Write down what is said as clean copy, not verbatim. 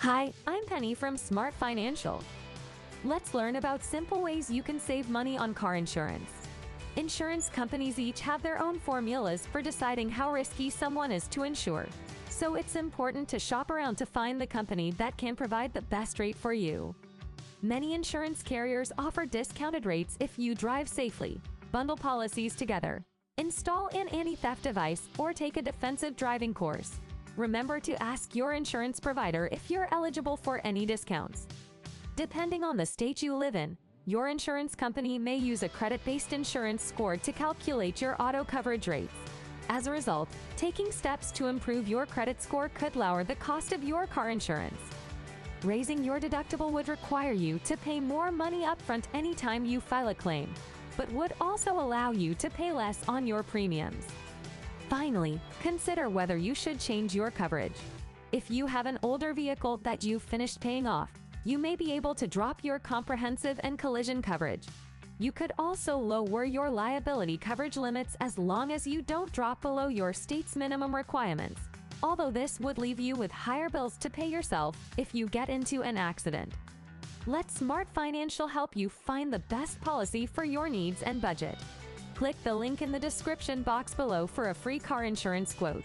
Hi, I'm Penny from SmartFinancial. Let's learn about simple ways you can save money on car insurance. Insurance companies each have their own formulas for deciding how risky someone is to insure. So it's important to shop around to find the company that can provide the best rate for you. Many insurance carriers offer discounted rates if you drive safely, bundle policies together, install an anti-theft device, or take a defensive driving course. Remember to ask your insurance provider if you're eligible for any discounts. Depending on the state you live in, your insurance company may use a credit-based insurance score to calculate your auto coverage rates. As a result, taking steps to improve your credit score could lower the cost of your car insurance. Raising your deductible would require you to pay more money upfront anytime you file a claim, but would also allow you to pay less on your premiums. Finally, consider whether you should change your coverage. If you have an older vehicle that you've finished paying off, you may be able to drop your comprehensive and collision coverage. You could also lower your liability coverage limits as long as you don't drop below your state's minimum requirements, although this would leave you with higher bills to pay yourself if you get into an accident. Let SmartFinancial help you find the best policy for your needs and budget. Click the link in the description box below for a free car insurance quote.